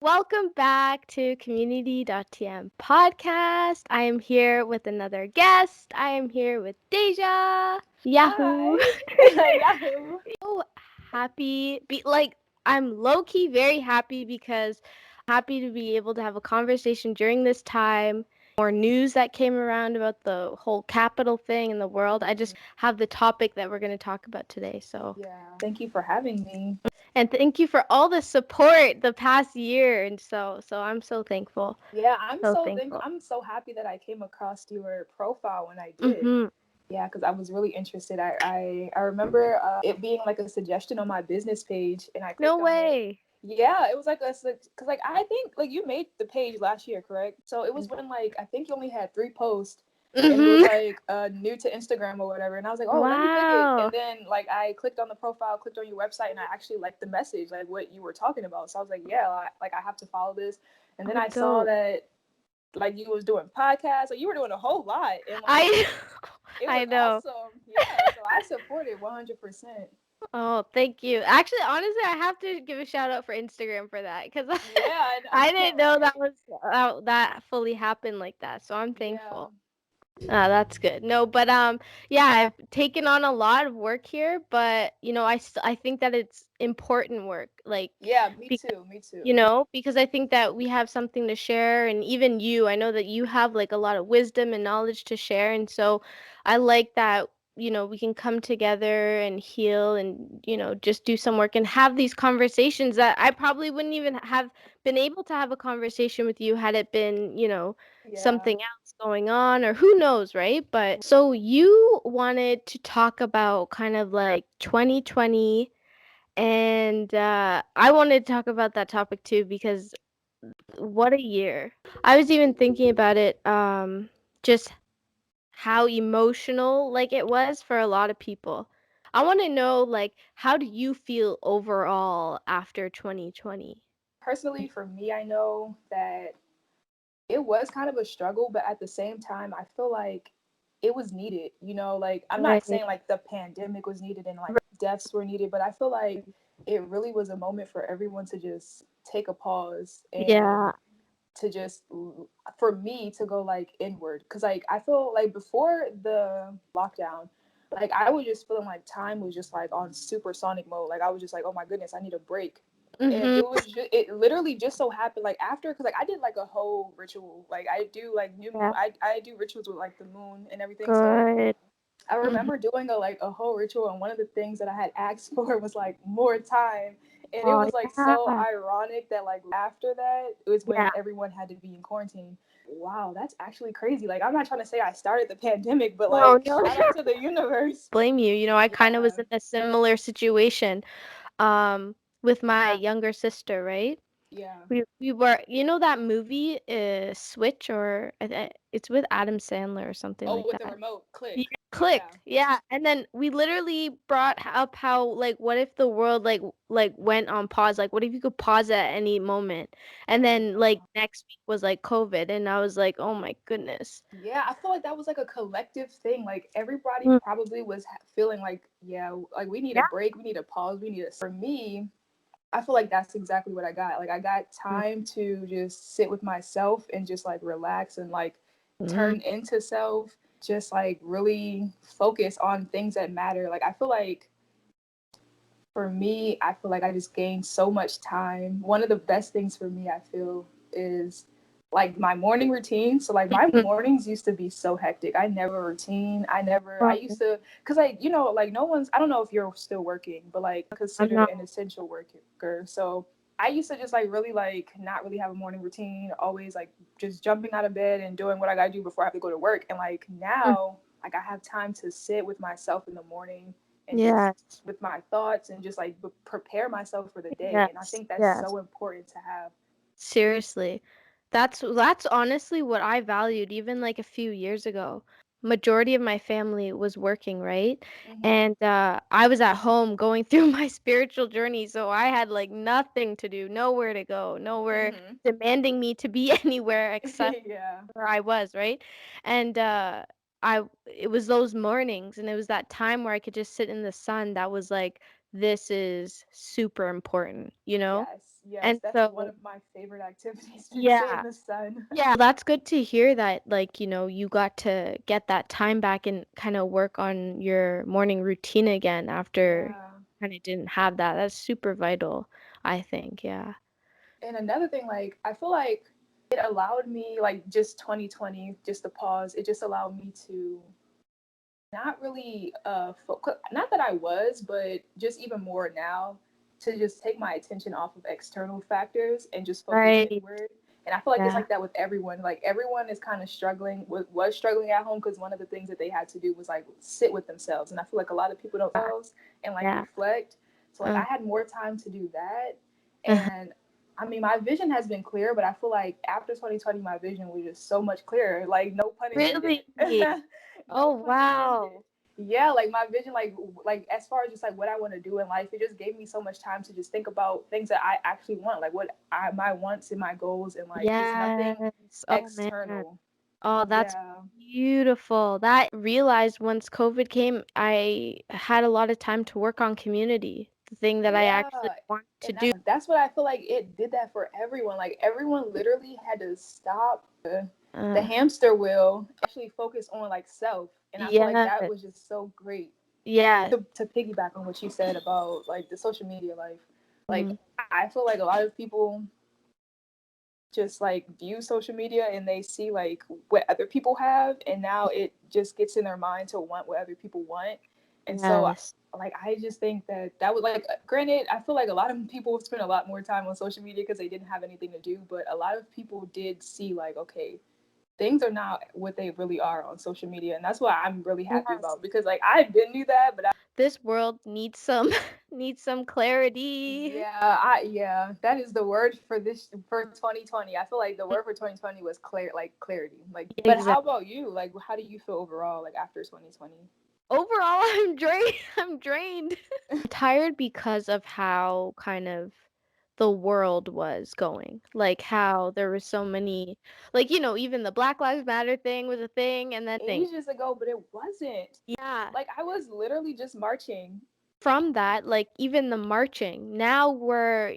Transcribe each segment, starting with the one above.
Welcome back to Community.tm podcast. I am here with another guest. I am here with Deja. Yahoo. Hi. Yahoo. So happy. I'm low key very happy because happy to be able to have a conversation during this time. More news that came around about the whole capital thing in the world. I just have the topic that we're going to talk about today. So Yeah. Thank you for having me. and thank you for all the support the past year and so I'm so thankful. Yeah, So thankful. I'm so happy that I came across your profile when I did. Mhm. Yeah, because I was really interested. I remember it being like a suggestion on my business page, and I No clicked on it. way. Yeah, it was like because like I think like you made the page last year, correct? So it was when like I think you only had 3 posts, and it was Mhm. like new to Instagram or whatever. And I was like, oh, let me click it. And Wow. then like I clicked on the profile, clicked on your website, and I actually liked the message, like what you were talking about. So I was like, yeah, like I have to follow this. And then Oh, I saw dope. that like you was doing podcasts, like you were doing a whole lot, and like I it I was know. awesome. Yeah, so I support it 100%. Oh, thank you. Actually, honestly, I have to give a shout out for Instagram for that because Yeah, I I know, didn't know that right? was that fully happened like that. So I'm Yeah. thankful. That's good. No, but yeah, I've taken on a lot of work here, but I think that it's important work. Yeah, me Because too. Me too. because I think that we have something to share, and even you, I know that you have like a lot of wisdom and knowledge to share, and so I like that we can come together and heal and just do some work and have these conversations that I probably wouldn't even have been able to have a conversation with you had it been Yeah. something else going on, or who knows, right? But so you wanted to talk about kind of like 2020, and I wanted to talk about that topic too because what a year. I was even thinking about it, just how emotional like it was for a lot of people. I want to know, like, how do you feel overall after 2020? Personally, for me, I know that it was kind of a struggle, but at the same time, I feel like it was needed. Like I'm not Right. saying like the pandemic was needed and like deaths were needed, but I feel like it really was a moment for everyone to just take a pause and Yeah. to just for me to go like inward because like I feel like before the lockdown, like I was just feeling like time was just like on supersonic mode. Like I was just like, oh my goodness, I need a break. And Mhm. it literally just so happened like after, because like I did like a whole ritual, like I do like new moon, Yeah. I do rituals with like the moon and everything. So Good. I Mhm. remember doing a whole ritual, and one of the things that I had asked for was like more time. And it Oh was like so yeah. ironic that like after that it was when Yeah. everyone had to be in quarantine. Wow, that's actually crazy. Like I'm not trying to say I started the pandemic, but No, like no. shout out to the universe. Blame you. I kind of was Yeah, in a similar situation with my younger sister, right? yeah. We were, that movie Switch, or it's with Adam Sandler or something Oh, like with the that. remote Yeah, click. Yeah. clicked. Yeah, and then we literally brought up how, like, what if the world like went on pause? Like, what if you could pause at any moment? And Oh then like wow. next week was like COVID, and I was like, oh my goodness. Yeah, I feel like that was like a collective thing. Like everybody Mm. probably was feeling like, yeah, like we need a Yeah. break, we need a pause, we need a. For me, I feel like that's exactly what I got. Like I got time to just sit with myself and just like relax and like Mm-hmm. turn into self, just like really focus on things that matter. Like I feel like for me, I feel like I just gained so much time. One of the best things for me, I feel, is like my morning routine. So like my mornings used to be so hectic. I never routine. I used to, cause like, like no one's, I don't know if you're still working, but like I'm considered not. an essential worker. So I used to just like really like not really have a morning routine, always like just jumping out of bed and doing what I gotta do before I have to go to work. And like now, like I have time to sit with myself in the morning and just Yes. with my thoughts and just like prepare myself for the day. And I Yes. think that's Yes. so important to have. Seriously. That's honestly what I valued even like a few years ago. Majority of my family was working, right? Mm-hmm. And I was at home going through my spiritual journey, so I had like nothing to do, nowhere to go, nowhere Mm-hmm. demanding me to be anywhere except Yeah. where I was, right? And it was those mornings and it was that time where I could just sit in the sun that was like this is super important, you know? Yes, yes, And that's one so of my favorite activities to sit in yeah. the sun. Yeah, that's good to hear that, like, you got to get that time back and kind of work on your morning routine again after Yeah. kind of didn't have that. That's super vital, I think. Yeah. And another thing, like, I feel like it allowed me, like, just 2020, just to pause, it just allowed me to not really not that I was, but just even more now, to just take my attention off of external factors and just focus Right. inward. And I feel like it's Yeah. like that with everyone. Like everyone is kind of struggling, was struggling at home, because one of the things that they had to do was like sit with themselves. And I feel like a lot of people don't themselves and like Yeah. reflect. So like Uh, I had more time to do that. uh, And I mean, my vision has been clear, but I feel like after 2020, my vision was just so much clearer. Like, no pun intended. really? Oh, No pun intended. wow. Yeah, like my vision, like as far as just like what I want to do in life, it just gave me so much time to just think about things that I actually want, like what I my wants and my goals, and like just nothing Yes. Oh, man. external. Oh, that's Yeah. beautiful. That realized once COVID came, I had a lot of time to work on community, the thing that I Yeah. actually want to And do. that's what I feel like it did that for everyone. Like everyone literally had to stop the Uh, hamster wheel, actually focus on like self. And I feel like yeah. that was just so great. Yeah. To piggyback on what you said about like the social media life, like Mhm. I feel like a lot of people just like view social media and they see like what other people have, and now it just gets in their mind to want what other people want. And so Yes. like I just think that that would like granted, I feel like a lot of people spend a lot more time on social media because they didn't have anything to do, but a lot of people did see like, okay, things are not what they really are on social media, and that's what I'm really happy Yes. about, because like I didn't do that, but This world needs some needs some clarity. yeah, that is the word for this for 2020. I feel like the word for 2020 was clarity. Like, but how Exactly. about you? Like, how do you feel overall? Like after 2020? Overall, I'm drained. I'm drained. Tired because of how kind of the world was going. Like how there were so many like even the Black Lives Matter thing was a thing and then thing. Ages ago, but it wasn't. Yeah. Like I was literally just marching. From that, like even the marching, now we're,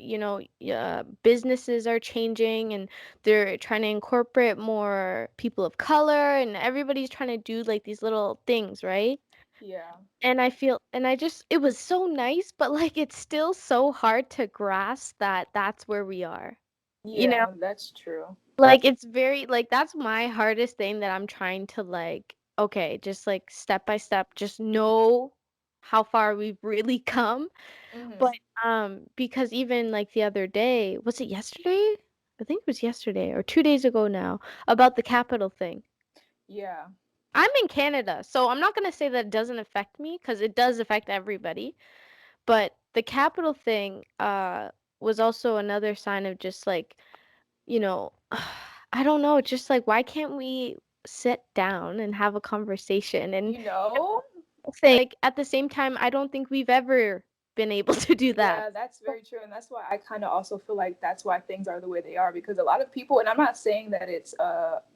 businesses are changing and they're trying to incorporate more people of color and everybody's trying to do like these little things, right? Yeah, And I feel and I just it was so nice, but like it's still so hard to grasp that that's where we are. You know? yeah, that's true. Like it's very like that's my hardest thing that I'm trying to like okay, just like step by step, just know how far we've really come. Hmm. But because even like the other day, was it yesterday? I think it was yesterday or 2 days ago now about the capital thing. Yeah, I'm in Canada, so I'm not gonna say that it doesn't affect me because it does affect everybody. But the capital thing was also another sign of just like, you know, I don't know, just like why can't we sit down and have a conversation and you know. think like at the same time I don't think we've ever been able to do that. Yeah, that's very true. And that's why I kind of also feel like that's why things are the way they are, because a lot of people, and I'm not saying that it's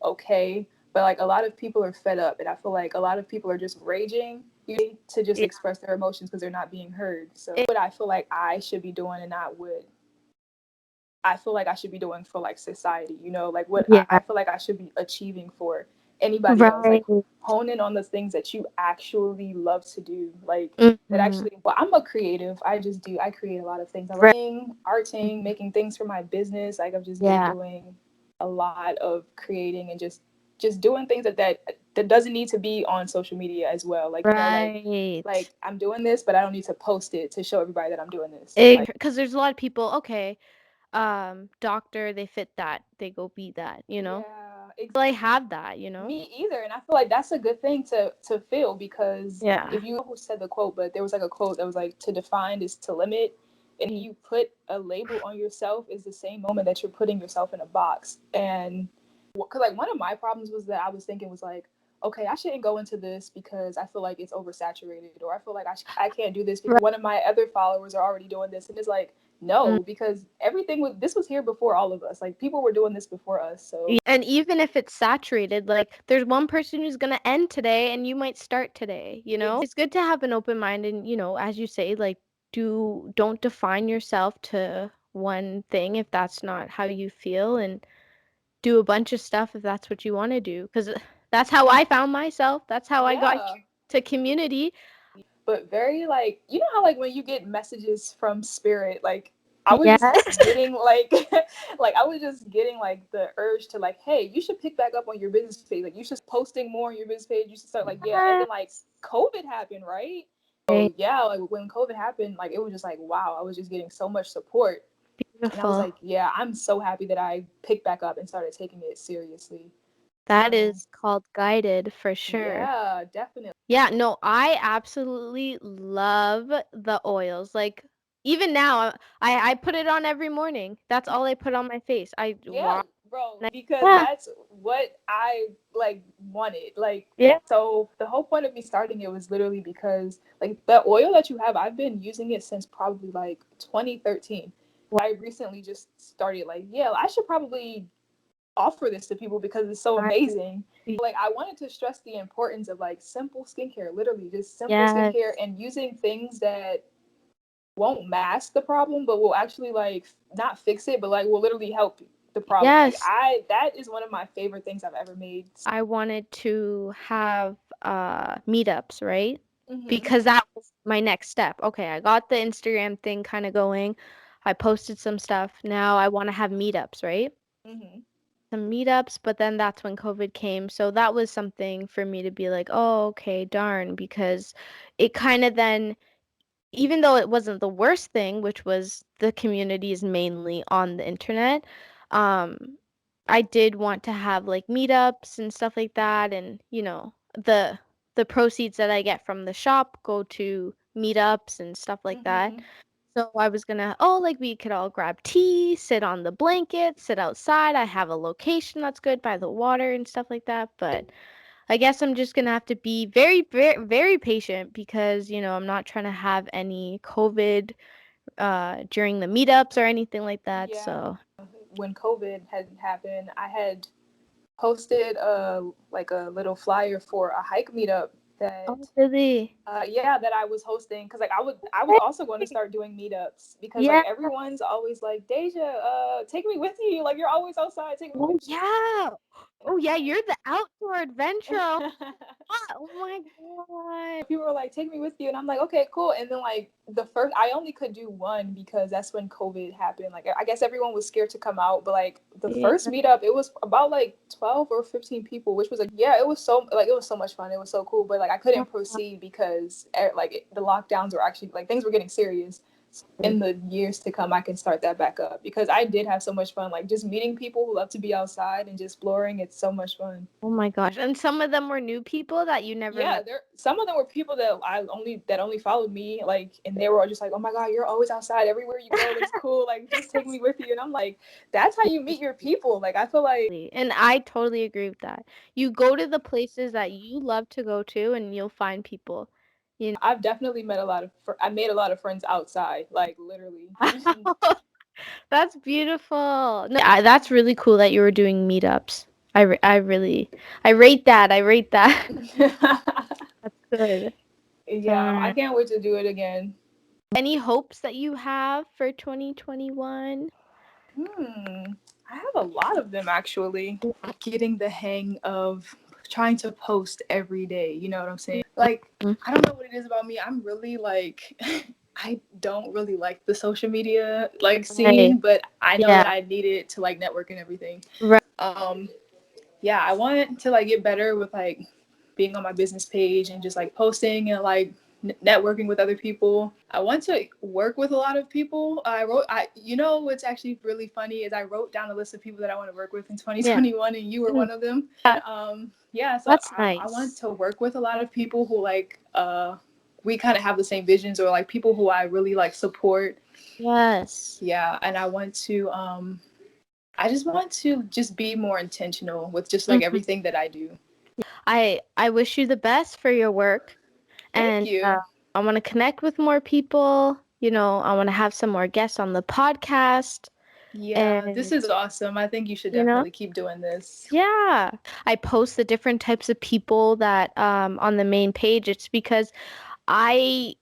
okay, but like a lot of people are fed up. And I feel like a lot of people are just raging to just Yeah. express their emotions because they're not being heard. So, It, what I feel like I should be doing and not what I feel like I should be doing for like society, like what I yeah. feel like I should be achieving for anybody else, like Right. hone in on the things that you actually love to do, like that Hmm. actually, well, I'm a creative. I create a lot of things. I love Right. singing, arting, making things for my business. Like I've just been Yeah. doing a lot of creating and just doing things that doesn't need to be on social media as well. Like, Right. like I'm doing this, but I don't need to post it to show everybody that I'm doing this. Like, Because there's a lot of people, okay, doctor, they fit that, they go be that, yeah, Will I have that? me either. And I feel like that's a good thing to feel, because Yeah. if you know who said the quote, but there was like a quote that was like, to define is to limit. And Mm. you put a label on yourself is the same moment that you're putting yourself in a box. And because like one of my problems was that I was thinking was like, okay, I shouldn't go into this because I feel like it's oversaturated, or I feel like I can't do this because Right. one of my other followers are already doing this. And it's like, Mm. no, because everything was this was here before all of us. Like people were doing this before us. So And even if it's saturated, like there's one person who's gonna end today and you might start today. exactly. It's good to have an open mind and, as you say, like don't define yourself to one thing if that's not how you feel, and do a bunch of stuff if that's what you want to do. Because that's how I found myself. That's how I got Yeah. to community. But very like, you know how like when you get messages from spirit, like I was just Yes. getting like like I was just getting like the urge to like, hey, you should pick back up on your business page. Like you should posting more on your business page. You should start like, yeah. And then like Yes. COVID happened, right? Right. So yeah, like when COVID happened, like it was just like, wow, I was just getting so much support. And I was Beautiful. like, yeah, I'm so happy that I picked back up and started taking it seriously. That So is called guided for sure. yeah, definitely. Yeah, no, I absolutely love the oils. Like even now, I put it on every morning. That's all I put on my face. I Yeah, wash. bro, And because yeah, that's what I like wanted. Like, yeah. so the whole point of me starting it was literally because like the oil that you have, I've been using it since probably like 2013. I recently just started like, yeah, I should probably offer this to people because it's so I, amazing. Like I wanted to stress the importance of like simple skincare, literally just simple skincare yes, and using things that won't mask the problem, but will actually like not fix it, but like will literally help the problem. Like yes. I, that is one of my favorite things I've ever made. I wanted to have meetups, right? Mhm. Because that was my next step. Okay, I got the Instagram thing kind of going. I posted some stuff. Now I want to have meetups, right? Mhm. Some meetups, but then that's when COVID came. So that was something for me to be like, oh, okay, darn, because it kind of then, even though it wasn't the worst thing, which was the community is mainly on the internet, um, I did want to have like meetups and stuff like that, and the proceeds that I get from the shop go to meetups and stuff like that. Mhm. So I was gonna, oh, like we could all grab tea, sit on the blanket, sit outside. I have a location that's good by the water and stuff like that. But I guess I'm just gonna have to be very, very, very patient because, I'm not trying to have any COVID during the meetups or anything like that. Yeah. So, When COVID had happened, I had posted a like a little flyer for a hike meetup oh, that really? yeah, that I was hosting because like I was also going to start doing meetups because like Yeah. everyone's always like, Deja, take me with you, like you're always outside, take me with Oh, yeah. you. And Oh, I'm yeah. like You're the outdoor adventurer. yeah. Oh my God. People were like, take me with you. And I'm like, okay, cool. And then, like, I only could do one because that's when COVID happened. Like, I guess everyone was scared to come out. But, like, the Yeah. first meetup, it was about like 12 or 15 people, which was like, yeah, it was so much fun. It was so cool. But, like, I couldn't proceed because, the lockdowns were actually, like, things were getting serious. In the years to come, I can start that back up because I did have so much fun. Like, just meeting people who love to be outside and just exploring, it's so much fun. Oh my gosh. And some of them were new people that you never Yeah, met. there some of them were people that only followed me, like, and they were all just like, oh my god, you're always outside, everywhere you go looks cool, like just take me with you. And I'm like, that's how you meet your people. Like I feel like And I totally agree with that. You go to the places that you love to go to and you'll find people. You I've definitely met a lot of I made a lot of friends outside, like literally. know? That's beautiful. No, that's really cool that you were doing meetups. I really, I rate that. I rate that. That's good. Yeah, I Darn. can't wait to do it again. Any hopes that you have for 2021? I have a lot of them actually. Getting the hang of trying to post every day, you know what I'm saying? Like, Mhm. I don't know what it is about me. I'm really like I don't really like the social media like Right. scene, but I know that Yeah. I need it to like network and everything. Right. Um yeah, I want to like get better with like being on my business page and just like posting and like networking with other people. I want to work with a lot of people. You know, what's actually really funny is I wrote down a list of people that I want to work with in Yeah. 2021, and you were Mm, one of them. yeah. And yeah, so That's I want nice. to work with a lot of people who like we kind of have the same visions or like people who I really like support. Yes. Yeah, and I just want to just be more intentional with just like Mhm. everything that I do. I wish you the best for your work, Thank and you. I want to connect with more people. I want to have some more guests on the podcast, Yeah, this and is awesome. I think you should you know, definitely keep doing this. yeah. I post the different types of people that on the main page. It's because I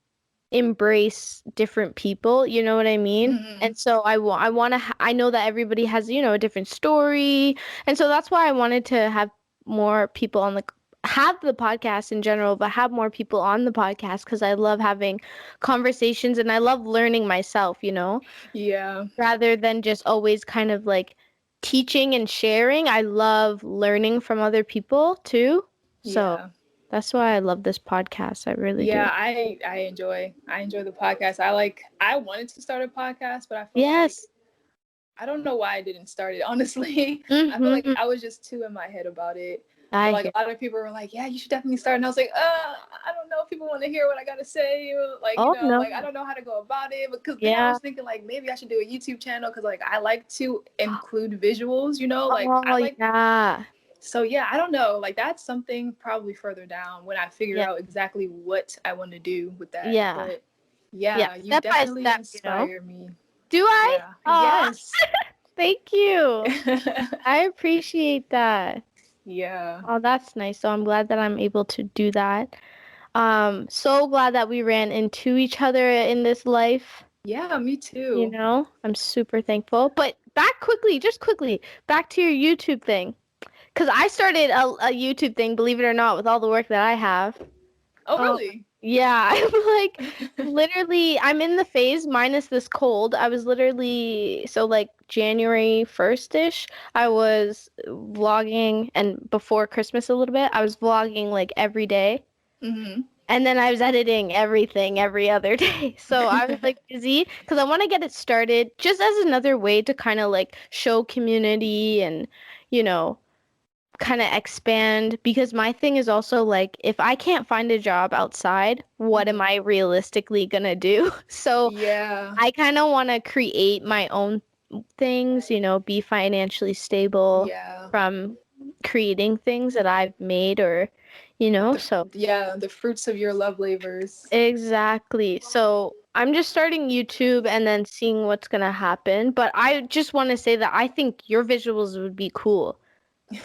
embrace different people, you know what I mean? Hmm. And so I want to I know that everybody has, a different story. And so that's why I wanted to have more people on the have the podcast in general, but have more people on the podcast because I love having conversations and I love learning myself, Yeah. rather than just always kind of like teaching and sharing. I love learning from other people too. So Yeah. that's why I love this podcast. I really Yeah, do. I enjoy the podcast. I wanted to start a podcast, but I feel like Yes. I don't know why I didn't start it, honestly. I feel like Mm-hmm. I was just too in my head about it. But I like hear. a lot of people were like, "Yeah, you should definitely start." And I was like, I don't know if people want to hear what I got to say. Like, Oh like I no. don't know how to go about it. Because then I Yeah. was thinking like maybe I should do a YouTube channel because like I like to include visuals, like Oh I like yeah. so yeah, I don't know. Like that's something probably further down when I figure Yeah. out exactly what I want to do with that. Yeah. But Yeah. yeah, you Step by definitely step. inspire me. Do I? Yeah. Oh, Yes. thank you. I appreciate that. Yeah. Oh, that's nice. So I'm glad that I'm able to do that. So glad that we ran into each other in this life. Yeah, me too. I'm super thankful. But back quickly, just quickly, back to your YouTube thing. Because I started a YouTube thing, believe it or not, with all the work that I have. Oh, Oh, really? yeah. I'm like, literally, I'm in the phase minus this cold. I was literally, so like January 1st-ish, I was vlogging, and before Christmas a little bit, I was vlogging like every day. Hmm. And then I was editing everything every other day. So I was like busy because I want to get it started just as another way to kind of like show community and, you know, kind of expand because my thing is also like if I can't find a job outside, what am Hmm. I realistically gonna do? So Yeah. I kind of want to create my own things, be financially stable Yeah. from creating things that I've made or, so The fruits of your love labors. exactly. So I'm just starting YouTube and then seeing what's gonna happen. But I just want to say that I think your visuals would be cool.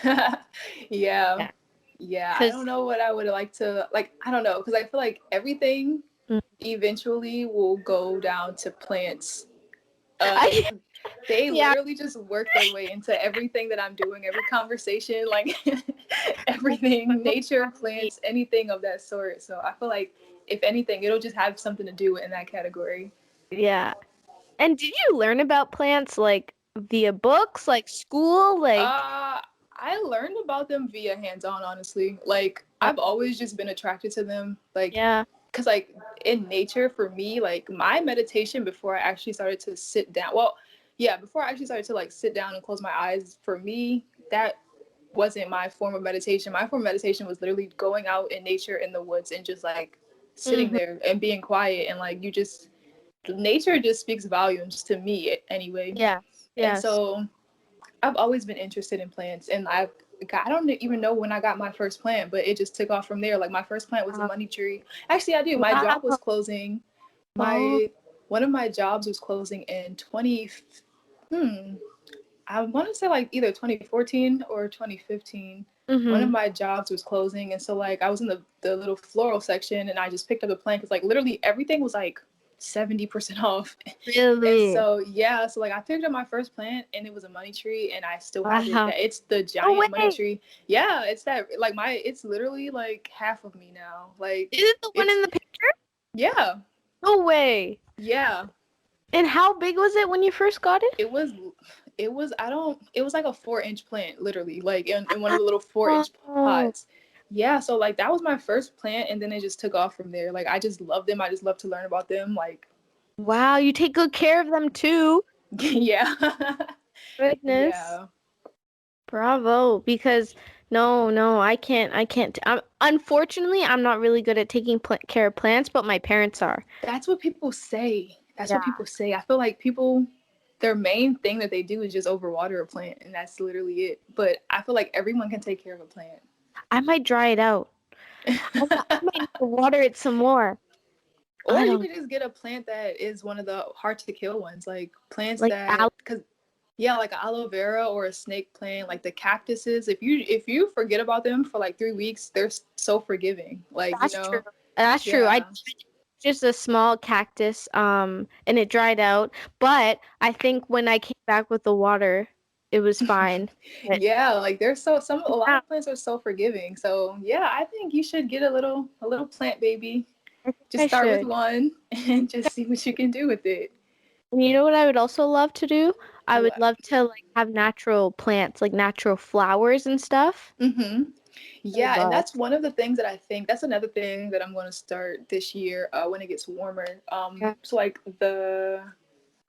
Yeah. Yeah. Yeah, I don't Cause know what I would like to like. I don't know because I feel like everything mm, eventually will go down to plants. I They yeah. literally just work their way into everything that I'm doing, every conversation, like everything, nature, Exactly. plants, anything of that sort. So I feel like if anything, it'll just have something to do in that category. Yeah. And did you learn about plants like via books, like school, like I learned about them via hands-on, honestly. Like uh, I've always just been attracted to them. Like yeah. because like in nature for me like my meditation before I actually started to sit down well yeah before I actually started to like sit down and close my eyes for me that wasn't my form of meditation. My form of meditation was literally going out in nature in the woods and just like sitting Hmm. there and being quiet and like you just nature just speaks volumes to me anyway. Yes. And Yes. so I've always been interested in plants, and I don't even know when I got my first plant, but it just took off from there. Like my first plant was a Uh, money tree. Actually, I do. My job was wow. closing. Oh. My One of my jobs was closing in 20. Hmm. I want to say like either 2014 or 2015. One of Mm-hmm. my jobs was closing, and so like I was in the little floral section, and I just picked up the plant because like literally everything was like 70% off. And Really? so yeah, so like I picked up my first plant and it was a money tree and I still have it. Wow. That it's the No giant money way. tree. Yeah, it's that like it's literally like half of me now. Is Like it the one it's in the picture? yeah. No way. Yeah. And how big was it when you first got it? It was I don't it was like a 4-inch plant, literally, like in one of the little 4-inch Oh, pots. Yeah, so like that was my first plant and then it just took off from there. Like I just love them. I just love to learn about them. Like wow. You take good care of them too. yeah. Goodness. Yeah. Bravo. Because no, I can't. Unfortunately, I'm not really good at taking care of plants, but my parents are. That's what people say. That's Yeah. what people say. I feel like people, their main thing that they do is just overwater a plant, and that's literally it. But I feel like everyone can take care of a plant. I might dry it out. I might need to water it some more. Or I you don't could just get a plant that is one of the hard to kill ones, like plants like that, because yeah, like aloe vera or a snake plant, like the cactuses. If you forget about them for like 3 weeks, they're so forgiving. Like that's true. That's true. I yeah, just a small cactus, and it dried out. But I think when I came back with the water, it was fine. But Yeah, like there's so some a lot yeah, of plants are so forgiving. So yeah, I think you should get a little plant baby. I think Just I start with should. one and just see what you can do with it. And you know what I would also love to do? I would What? love to like have natural plants, like natural flowers and stuff. Mm-hmm. I would Yeah, and love. that's one of the things that I think that's another thing that I'm going to start this year when it gets warmer. Yeah. So like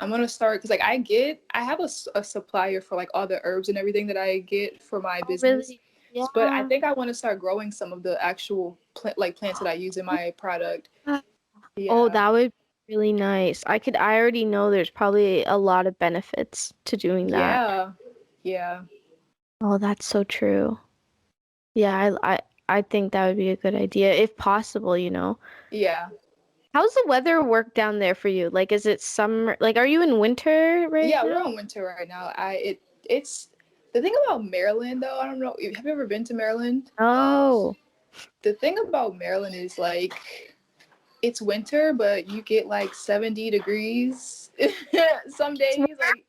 I'm gonna start because like I have a supplier for like all the herbs and everything that I get for my Oh, business, really? Yeah. but I think I want to start growing some of the actual like plants that I use in my product. Oh, Yeah, that would be really nice. I already know there's probably a lot of benefits to doing that. yeah, yeah, Oh, that's so true. Yeah, I think that would be a good idea if possible, you know. yeah, How's the weather work down there for you? Like, is it summer? Like, are you in winter right yeah. We're now? in winter right now. It's the thing about Maryland though. I don't know. Have you ever been to Maryland? Oh, The thing about Maryland is like it's winter, but you get like 70 degrees some days. Like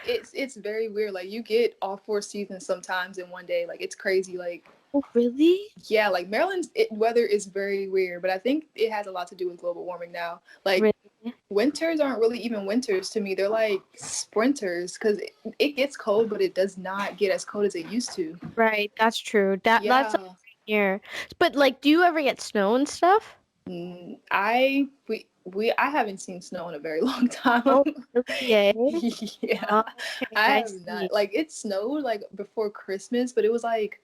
it's very weird. Like you get all four seasons sometimes in one day. Like it's crazy. Like oh, really? yeah, like Maryland's weather is very weird, but I think it has a lot to do with global warming now. Like Really? winters aren't really even winters to me. They're like sprinters because it gets cold, but it does not get as cold as it used to. Right, that's true. That's like Yeah. here. But like, do you ever get snow and stuff? I haven't seen snow in a very long time. Oh, really? Eh? Yeah, Oh, okay, I I have see. not. Like it snowed like before Christmas, but it was like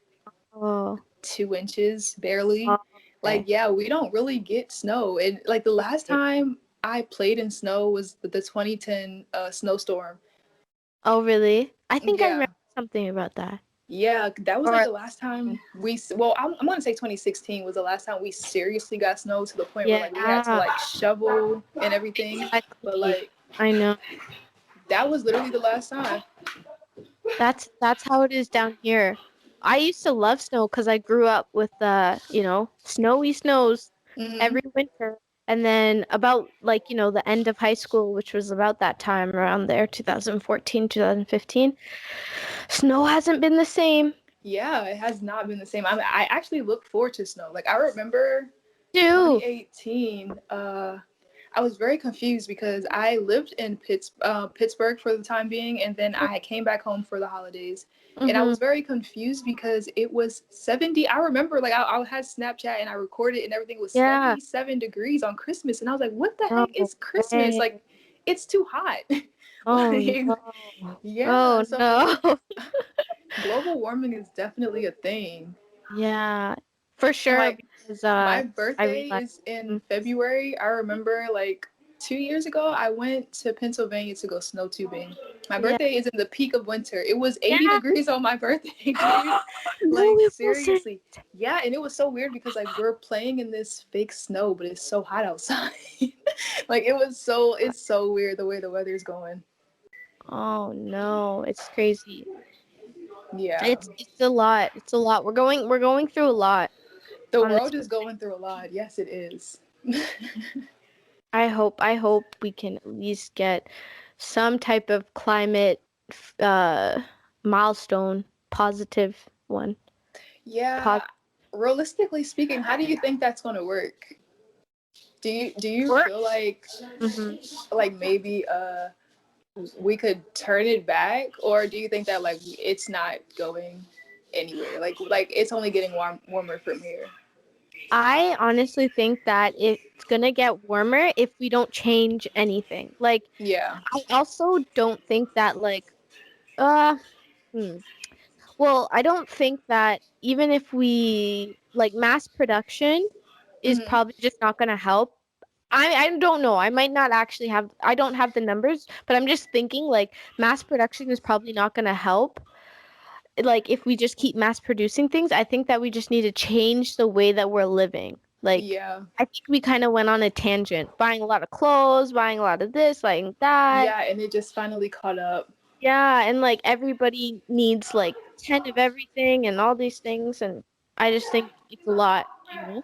Oh, 2 inches barely. oh, Like okay. yeah, we don't really get snow. And like the last Right. time I played in snow was the 2010 snowstorm. Oh, really? I think I Yeah. read something about that. Yeah, that was like Or the last time I'm gonna say 2016 was the last time we seriously got snow to the point where like we had to yeah, like shovel and everything. But exactly. like I know. that was literally the last time. That's how it is down here. I used to love snow because I grew up with snowy snows Hmm. every winter. And then about like, the end of high school, which was about that time around there, 2014, 2015, snow hasn't been the same. Yeah, it has not been the same. I actually look forward to snow. Like I remember Dude. 2018. I was very confused because I lived in Pittsburgh for the time being, and then I came back home for the holidays. And I Mm-hmm. was very confused because it was 70. I remember, like, I had Snapchat and I recorded, and everything was Yeah. 77 degrees on Christmas. And I was like, what the No heck is Christmas? way. Like, it's too hot. Oh Like, no. yeah. Oh So, no. global warming is definitely a thing. Yeah. For And, sure like, because my I birthday realized. is in Mm, February. I remember like 2 years ago, I went to Pennsylvania to go snow tubing. My yeah. birthday is in the peak of winter. It was 80 Yeah. degrees on my birthday, dude. No, Like, it wasn't. seriously. Yeah, and it was so weird because like we're playing in this fake snow, but it's so hot outside. Like it's so weird the way the weather's going. Oh no, it's crazy. Yeah. It's a lot. It's a lot. We're going through a lot The on this world is birthday. going through a lot. Yes, it is. I hope we can at least get some type of climate uh milestone, positive one. Yeah. Positive Realistically speaking, how do you think that's going to work? Do you work. feel like Mm-hmm. maybe we could turn it back, or do you think that like it's not going anywhere, like it's only getting warmer from here? I honestly think that it's gonna get warmer if we don't change anything. Like, Yeah. I also don't think that uh, hmm. Well, I don't think that even if we like mass production is Hmm. probably just not gonna help. I don't know. I might not actually have. I don't have the numbers, but I'm just thinking like mass production is probably not gonna help. Like if we just keep mass producing things, I think that we just need to change the way that we're living. Like Yeah. I think we kind of went on a tangent, buying a lot of clothes, buying a lot of this, buying that. Yeah, and it just finally caught up. Yeah, and like everybody needs like 10 of everything and all these things and I just think it's a lot, you know?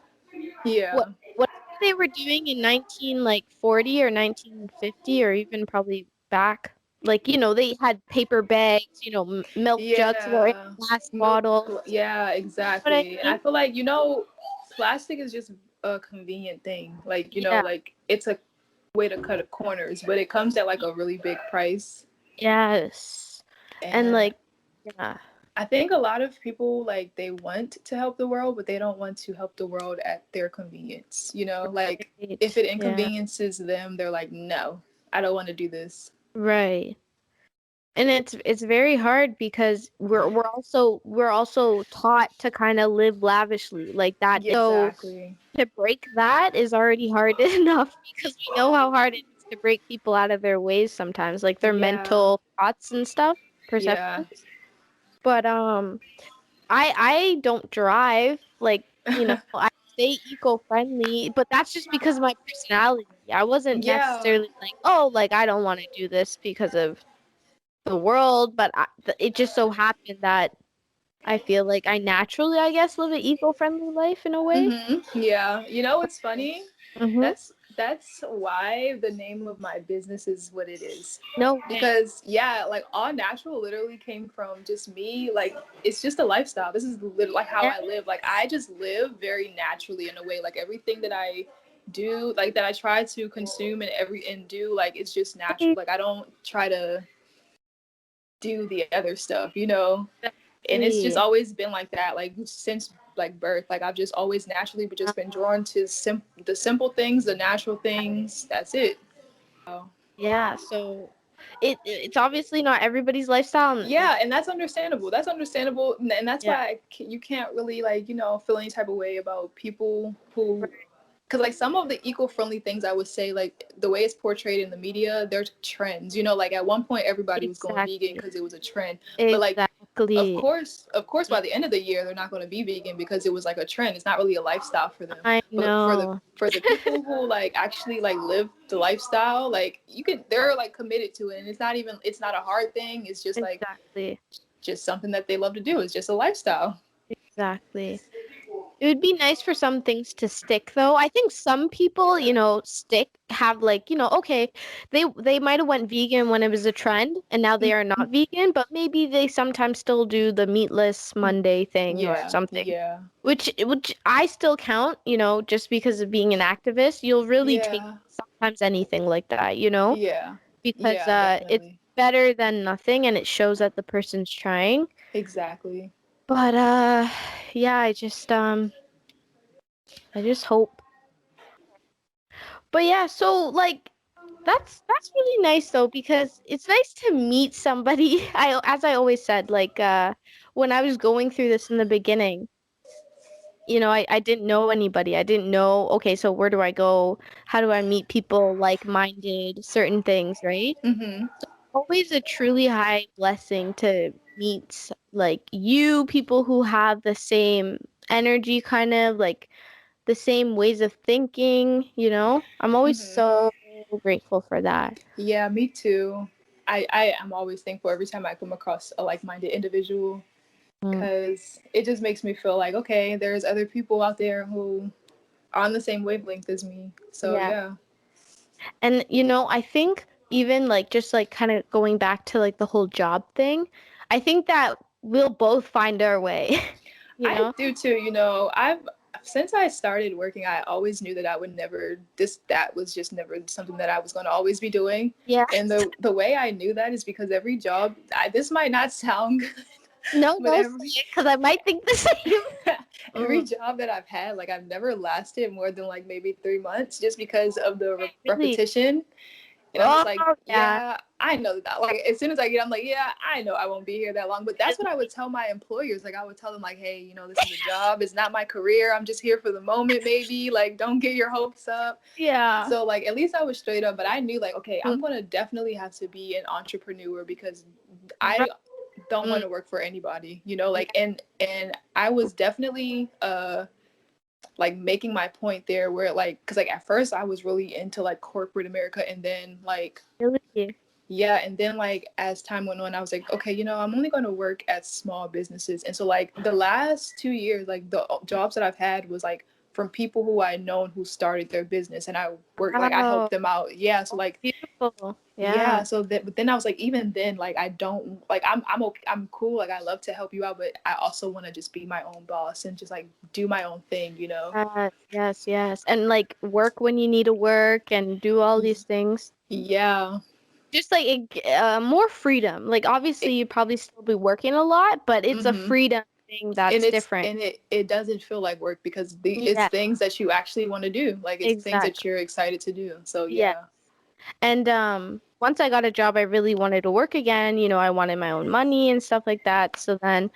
Yeah. What they were doing in 19 like 40 or 1950 or even probably back. Like, they had paper bags, milk jugs were in Yeah, glass milk. bottles. Yeah, What I exactly. And I mean? feel like plastic is just a convenient thing. Like Yeah. like it's a way to cut corners, but it comes at like a really big price. Yes. And And like, yeah. I think a lot of people like they want to help the world, but they don't want to help the world at their convenience. Like if Right. it Yeah. inconveniences them, they're like, no, I don't want to do this. Right. And it's very hard because we're also taught to kind of live lavishly like that. Yeah, So exactly. to break that is already hard enough because we know how hard it is to break people out of their ways sometimes, like their Yeah, mental thoughts and stuff, yeah. perceptions. But I don't drive, like, I stay eco-friendly, but that's just because of my personality. I wasn't Yeah. necessarily like, oh, like I don't want to do this because of the world, but it just so happened that I feel like I naturally, I guess, live an eco-friendly life in a way. Yeah. You know what's funny? Mm-hmm. That's why the name of my business is what it is. No way. Because yeah, like all natural literally came from just me. Like it's just a lifestyle. This is like how Yeah. I live. Like I just live very naturally in a way. Like everything that I do, like that I try to consume and do, like it's just natural. Like I don't try to do the other stuff. And it's just Exactly. always been like that, like since like birth. Like I've just always naturally just been drawn to the simple things, the natural things. That's it. So, Yeah, so it's obviously not everybody's lifestyle. yeah, and that's understandable. That's understandable, and that's Yeah, why you can't really like feel any type of way about people who, right, because like some of the eco-friendly things I would say, like the way it's portrayed in the media, they're trends. Like at one point everybody was going vegan exactly. because it was a trend, but like Exactly. of course Mm, by the end of the year they're not going to be vegan because it was like a trend. It's not really a lifestyle for them. I But know. for the people who like actually like live the lifestyle, like they're like committed to it, and it's not a hard thing. It's just like Exactly. just something that they love to do. It's just a lifestyle. Exactly. It would be nice for some things to stick though. I think some people, have like, okay, they might have went vegan when it was a trend and now they are not vegan, but maybe they sometimes still do the meatless Monday thing or Yeah, something. yeah, Which I still count, just because of being an activist, you'll really take yeah, sometimes anything like that, yeah, because yeah, it's definitely. better than nothing and it shows that the person's trying. Exactly. But yeah, I just hope. But yeah, so like that's really nice though because it's nice to meet somebody. As I always said, like when I was going through this in the beginning, I didn't know anybody. I didn't know, okay, so where do I go? How do I meet people like-minded, certain things, right? Mhm. Always a truly high blessing to meet like you, people who have the same energy, kind of like the same ways of thinking. I'm always Mhm. so grateful for that. Yeah, me too. I am always thankful every time I come across a like-minded individual Mm, because it just makes me feel like okay, there's other people out there who are on the same wavelength as me. So yeah. yeah. And I think even like just like kind of going back to like the whole job thing, I think that we'll both find our way, you I know? do too. I've since I started working, I always knew that I would never that was just never something that I was going to always be doing. Yeah. And the way I knew that is because every job, this might not sound good, No, but no, say it because I might think the same. every Mm, job that I've had, like I've never lasted more than like maybe 3 months just because of the really? repetition. And I'm just Oh, like, yeah. yeah, I know that. Like, as soon as I get, I'm like, yeah, I know I won't be here that long. But that's what I would tell my employers. Like, I would tell them, like, hey, this is a job. It's not my career. I'm just here for the moment, maybe. Like, don't get your hopes up. Yeah. So, like, at least I was straight up. But I knew, like, okay, Mm, I'm going to definitely have to be an entrepreneur because right. I don't want Mm, to work for anybody, yeah. like, and I was definitely, like making my point there where like because like at first I was really into like corporate America, and then like Really? yeah, and then like as time went on I was like okay, I'm only going to work at small businesses. And so like the last 2 years, like the jobs that I've had was like from people who I know who started their business, and I work like I helped Wow. them out. Yeah, so Oh, like beautiful. yeah, Yeah. so that but then I was like, even then, like I don't like I'm okay, I'm cool, like I love to help you out, but I also want to just be my own boss and just like do my own thing, you know. Yes, yes, yes. And like work when you need to work and do all these things. Yeah. Just like more freedom. Like obviously It, you probably still be working a lot, but it's a mhm. freedom thing And that's different. it doesn't feel like work because it's Yeah, things that you actually want to do, like it's things that exactly. you're excited to do, so Yeah. yeah. And once I got a job, I really wanted to work again. I wanted my own money and stuff like that. So then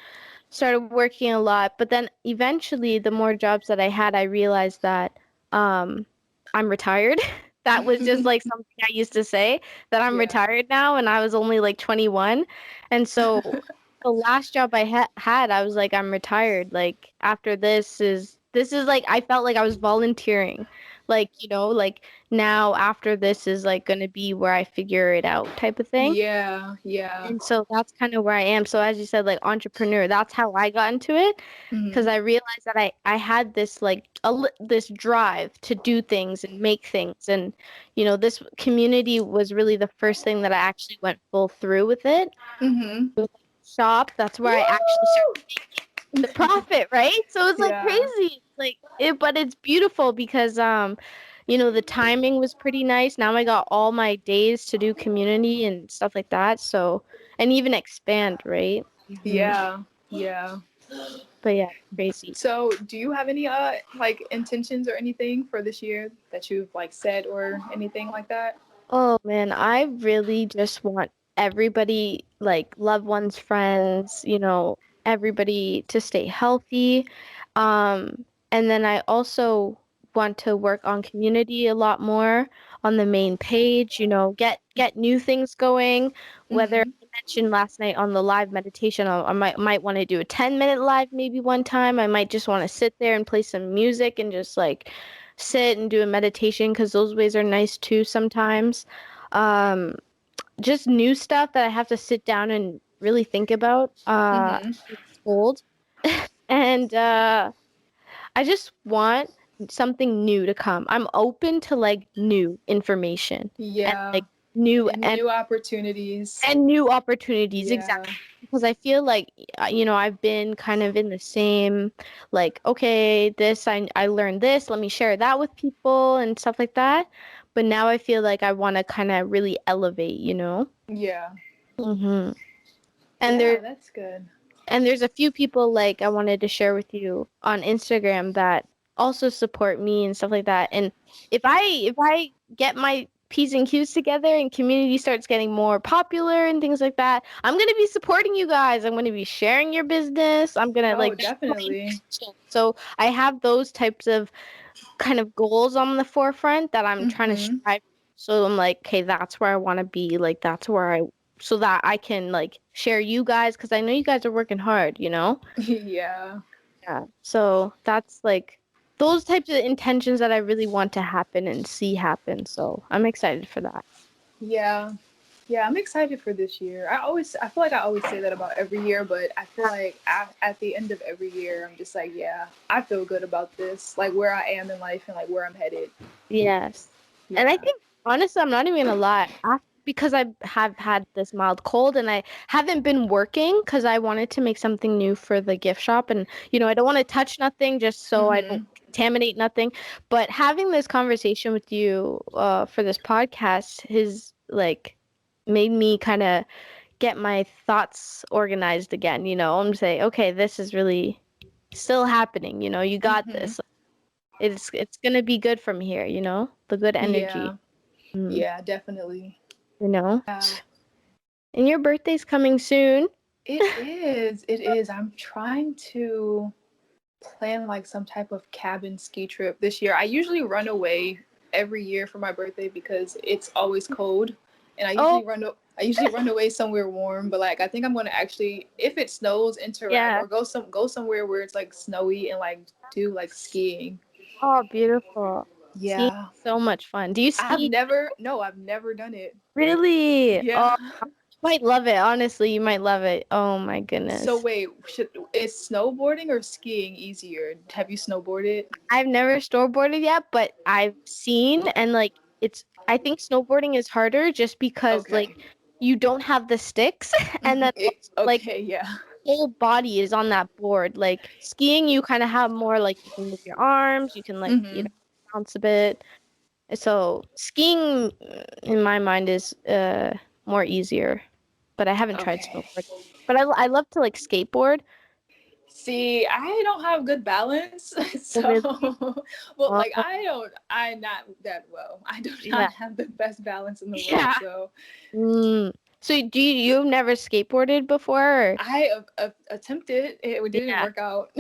started working a lot, but then eventually the more jobs that I had, I realized that um I'm retired. That was just like something I used to say, that I'm Yeah. retired now, and I was only like 21. And so the last job I had, I was like, I'm retired. Like after this is like I felt like I was volunteering. Like, like now after this is like gonna be where I figure it out type of thing. Yeah, yeah. And so that's kind of where I am. So as you said, like entrepreneur, that's how I got into it because Hmm. I realized that I had this like this drive to do things and make things, and this community was really the first thing that I actually went full through with it. Hmm. Shop, that's where I actually started Woo! the profit, right? So it's like Yeah. crazy. Like it, but it's beautiful because the timing was pretty nice. Now I got all my days to do community and stuff like that. So and even expand, right? Yeah. Yeah. But yeah, crazy. So, do you have any like intentions or anything for this year that you've like said or anything like that? Oh man, I really just want everybody, like loved ones, friends, everybody to stay healthy. And then I also want to work on community a lot more on the main page, get new things going. Whether Hmm. I mentioned last night on the live meditation, I might want to do a 10-minute live maybe one time. I might just want to sit there and play some music and just like sit and do a meditation because those ways are nice too sometimes. Um, just new stuff that I have to sit down and really think about. Hmm. It's old. And I just want something new to come. I'm open to like new information and Yeah. like new And new opportunities. and new opportunities, Yeah. exactly. Because I feel like I've been kind of in the same like, okay, this I learned this, let me share that with people and stuff like that. But now I feel like I want to kind of really elevate. Yeah. Hmm. And Yeah, there that's good. and there's a few people like I wanted to share with you on Instagram that also support me and stuff like that. And if I get my P's and Q's together and community starts getting more popular and things like that, I'm gonna be supporting you guys. I'm gonna be sharing your business. I'm gonna Oh, like be my definitely. intention. So I have those types of kind of goals on the forefront that I'm trying to Hmm. strive. So I'm like, okay, that's where I want to be. Like that's where so that I can like share you guys because I know you guys are working hard. Yeah. Yeah. So that's like those types of intentions that I really want to happen and see happen. So I'm excited for that. Yeah. Yeah, I'm excited for this year. I feel like I always say that about every year, but I feel like at the end of every year, I'm just like, yeah, I feel good about this, like where I am in life and like where I'm headed. Yes. And I Yeah. think honestly, I'm not even gonna lie. Because I have had this mild cold and I haven't been working because I wanted to make something new for the gift shop and I don't want to touch nothing just so I don't Mhm. contaminate nothing. But having this conversation with you for this podcast has like made me kind of get my thoughts organized again. I'm saying, okay, this is really still happening. You got Mhm. this. It's gonna be good from here. The good energy. Yeah. Mm, Yeah, definitely. you know. Yeah. And your birthday's coming soon. It is. It is. I'm trying to plan like some type of cabin ski trip this year. I usually run away every year for my birthday because it's always cold, and Oh, I usually run away somewhere warm. But like I think I'm gonna actually, if it snows, interact yeah. or go somewhere where it's like snowy and like do like skiing. Oh, beautiful. Skiing Yeah, is so much fun. Do you ski? I've never done it. Really? Yeah. Oh, Might love it. Honestly, you might love it. Oh my So goodness. wait, is snowboarding or skiing easier? Have you snowboarded? I've never snowboarded yet, but I've seen and like I think snowboarding is harder just because like Okay. you don't have the sticks and then also like Okay, yeah. whole body is on that board. Like skiing you kind of have more like you can move your arms, you can like, Mhm. bounce a bit. So skiing in my mind is more easier, but I haven't tried Okay. snowboarding. But I love to like skateboard. See, I don't have good balance, Oh, so really? well, Oh, like I'm not that well. I do yeah. not have the best balance in the world. Yeah. So Mm. So you've never skateboarded before? Or? I attempted. It didn't Yeah. work out.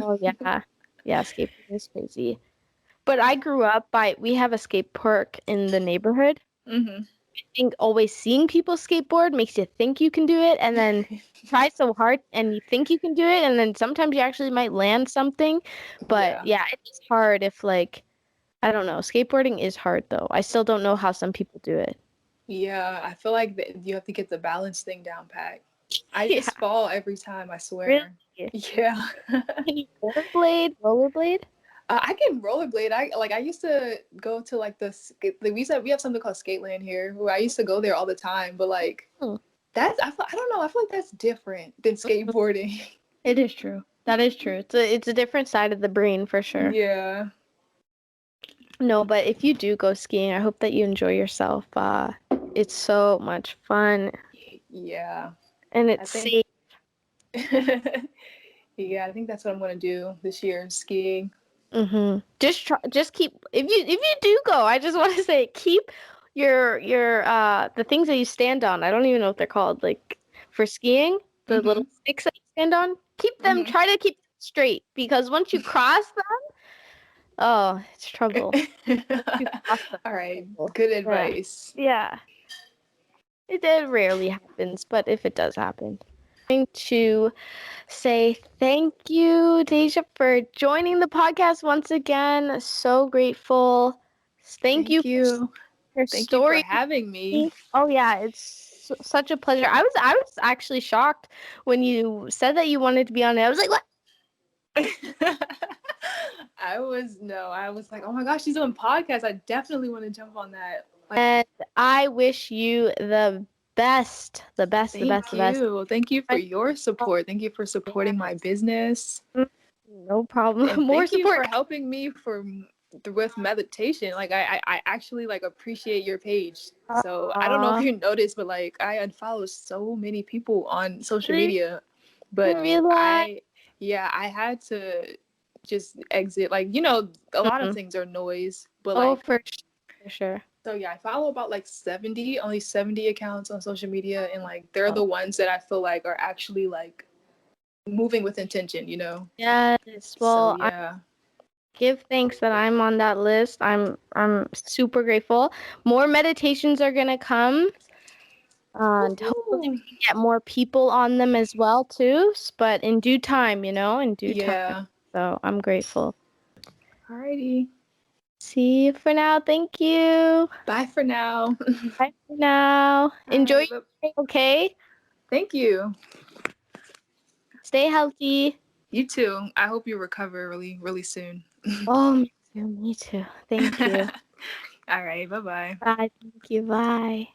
Oh yeah. Yeah, skateboarding is crazy. But I grew up we have a skate park in the neighborhood. Hmm. I think always seeing people skateboard makes you think you can do it and then try so hard and you think you can do it and then sometimes you actually might land something. But Yeah. yeah, it's hard if like I don't know. Skateboarding is hard though. I still don't know how some people do it. Yeah, I feel like you have to get the balance thing down pat. I Yeah, just fall every time, I really. swear. Yeah. Can you rollerblade? Rollerblade? I can rollerblade. I used to go to like we have something called Skateland here where I used to go there all the time, but like Hmm. I don't know, I feel like that's different than skateboarding. It is true. That is true. It's a different side of the brain for sure. Yeah. No, but if you do go skiing, I hope that you enjoy yourself. It's so much fun Yeah. and I it's think safe. yeah, I think that's what I'm gonna do this year, skiing. Just keep if you do go, I just want to say keep your the things that you stand on. I don't even know what they're called. Like for skiing, the little Mhm. sticks that you stand on, keep them Mhm. try to keep them straight because once you cross them, oh, it's trouble. Once you cross them, All it's right. trouble. Good Yeah. advice. Yeah. It rarely happens, but if it does happen. I'm going to say thank you, Deja, for joining the podcast once again. So grateful. Thank you Thank for you. your Thank you for story. having me. Oh yeah, it's such a pleasure. I was actually shocked when you said that you wanted to be on it. I was like, what? I was like, oh my gosh, she's doing podcasts. I definitely want to jump on that. Like, And I wish you the best, the best, the best, thank the best. you. Thank you for your support. Thank you for supporting my Yes. business. No problem. And More thank you for support. helping me with meditation. Like I actually like appreciate your page. So I don't know if Aw, you noticed, but like I unfollow so many people on social really? media. I But didn't realize. I had to just exit. Like, a lot of Mhm. things are noise, but Oh, like, for sure. so yeah, I follow about like only 70 accounts on social media. And like, they're Oh, the ones that I feel like are actually like moving with intention. yes. So Well, I yeah. give thanks that I'm on that list. I'm super grateful. More meditations are gonna come, and hopefully we Woohoo. can get more people on them as well too. But in due time, in due time. Yeah. So I'm grateful. Alrighty. See you for now. Thank you. Bye for now. Bye for now. All Enjoy right. your But day, okay? thank you. Stay healthy. You too. I hope you recover really, really soon. Oh, me too. Me too. Thank you. All right. Bye bye. Bye. Thank you. Bye.